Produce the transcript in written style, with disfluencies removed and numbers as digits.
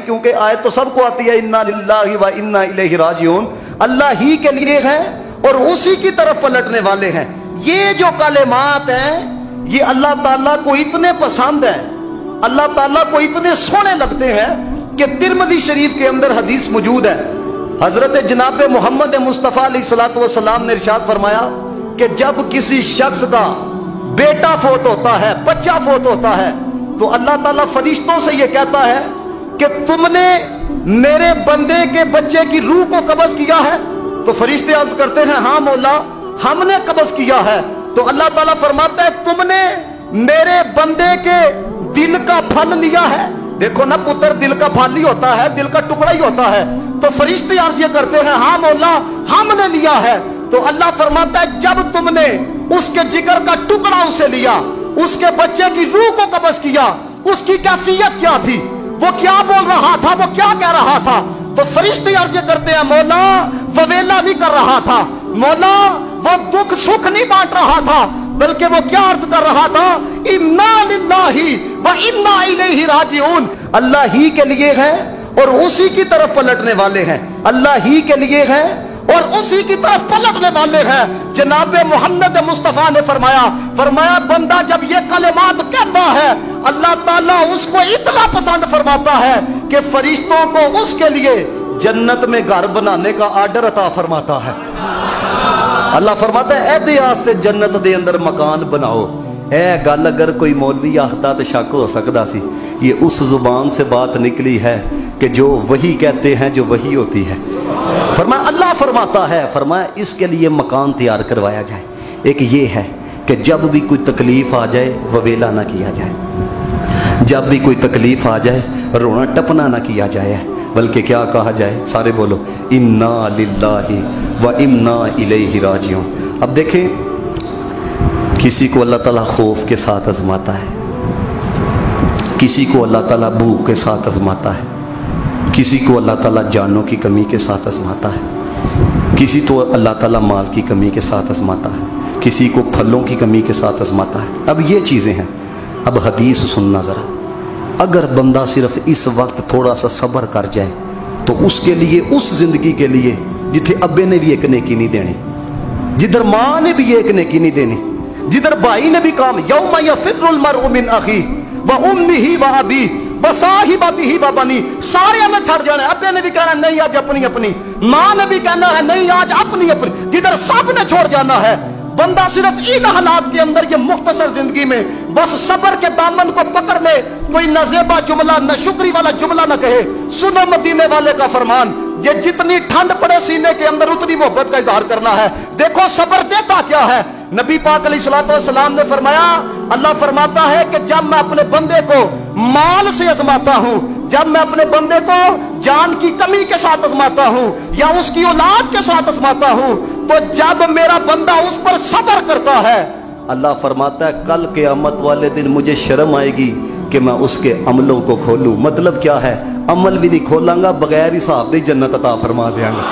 क्योंकि आयत तो सबको आती है, इन्ना लिल्लाहि व इन्ना इलैहि राजिऊन, अल्लाह ही के लिए है और उसी की तरफ पलटने वाले हैं। ये जो कलिमात हैं ये अल्लाह ताला को इतने पसंद है, अल्लाह ताला को इतने सोने लगते हैं कि तिरमिज़ी शरीफ के अंदर हदीस मौजूद है। हजरत जनाब मोहम्मद मुस्तफ़ा अलैहिस्सलातु वस्सलाम ने इरशाद फरमाया कि जब किसी शख्स का बेटा फोत होता है, बच्चा फोत होता है, तो अल्लाह ताला फरिश्तों से ये कहता है कि तुमने मेरे बंदे के बच्चे की रूह को कब्ज़ किया है? तो फरिश्ते अर्ज करते हैं हाँ मौला हमने कब्ज़ किया है। तो अल्लाह ताला फरमाता है तुमने मेरे बंदे के दिल का फल लिया है? देखो ना पुत्र, दिल का फल ही होता है, दिल का टुकड़ा ही होता है। तो फरिश्ते अर्ज ये करते हैं हाँ मौला हमने लिया है। तो अल्लाह फरमाता है जब तुमने उसके जिगर का टुकड़ा उसे लिया, उसके बच्चे की रूह को कब्ज़ किया, उसकी कैफियत क्या थी, वो क्या बोल रहा था, वो क्या कह रहा था? तो फरिश्ते अर्ज करते हैं मौला वो वेला नहीं कर रहा था, मौला वो दुख सुख नहीं बांट रहा था, बल्कि वो क्या अर्ज कर रहा था, इन्ना लिल्लाहि व इन्ना इलैहि राजिऊन, अल्लाह ही के लिए है और उसी की तरफ पलटने वाले हैं। अल्लाह ही के लिए है और उसी की तरफ पलटने वाले हैं। जनाब मोहम्मद मुस्तफ़ा ने फरमाया बंदा जब ये कलिमात कहता है अल्लाह ताला उसको इतना पसंद फरमाता है कि फरिश्तों को उसके लिए जन्नत में घर बनाने का आर्डर अता फरमाता है। अल्लाह फरमाता है ऐदे आस्ते जन्नत दे अंदर मकान बनाओ। ए गल अगर कोई मौलवी आखता तो शक हो सकता सी, ये उस जुबान से बात निकली है कि जो वही कहते हैं जो वही होती है। फरमाया अल्लाह फरमाता है, फरमाया इसके लिए मकान तैयार करवाया जाए। एक ये है कि जब भी कोई तकलीफ आ जाए ववेला ना किया जाए, जब भी कोई तकलीफ आ जाए रोना टपना ना किया जाए, बल्कि क्या कहा जाए, सारे बोलो इन्ना लिल्लाहि व इन्ना इलैहि राजिऊन। अब देखें किसी को अल्लाह ताला खौफ के साथ आजमाता है, किसी को अल्लाह ताला भूख के साथ आजमाता है, किसी को अल्लाह ताला जानों की कमी के साथ आजमाता है, किसी तो अल्लाह ताला माल की कमी के साथ आजमाता है, किसी को फलों की कमी के साथ आजमाता है। अब ये चीज़ें हैं। अब हदीस सुनना ज़रा, अगर बंदा सिर्फ इस वक्त थोड़ा सा सब्र कर जाए तो उसके लिए, उस ज़िंदगी के लिए जिथे अब्बे ने भी एक नेकी नहीं देनी, जिधर माँ ने भी एक नेकी नहीं देनी, जिधर भाई ने भी काम यौमा यफिर्रुल मर्उ मिन अखी व उम्मिही व अबी व साहिबतिही व बनी, सारे में छड़ जाना। अब्बे ने भी कहना नहीं आज अपनी अपनी, माँ ने भी कहना है नहीं आज अपनी अपनी, जिधर सब ने छोड़ जाना है। बंदा सिर्फ इन हालात के अंदर ये मुख्तसर जिंदगी में बस सब्र के दामन को पकड़ ले, कोई न ज़ेबा जुमला न शुक्री वाला जुमला न कहे। सुनो मदीने वाले का फरमान, ये जितनी ठंड पड़े सीने के अंदर उतनी मोहब्बत का इजहार करना है। देखो सब्र देता क्या है। नबी पाक अलैहिस्सलातु वस्सलाम ने फरमाया, अल्लाह फरमाता है कि जब मैं अपने बंदे को माल से आजमाता हूँ, जब मैं अपने बंदे को जान की कमी के साथ आजमाता हूँ या उसकी औलाद के साथ आजमाता हूँ, तो जब मेरा बंदा उस पर सब्र करता है, अल्लाह फरमाता है कल क़यामत वाले दिन मुझे शर्म आएगी कि मैं उसके अमलों को खोलूं। मतलब क्या है, अमल भी नहीं खोलांगा, बगैर हिसाब दे जन्नत अता फरमा देंगा।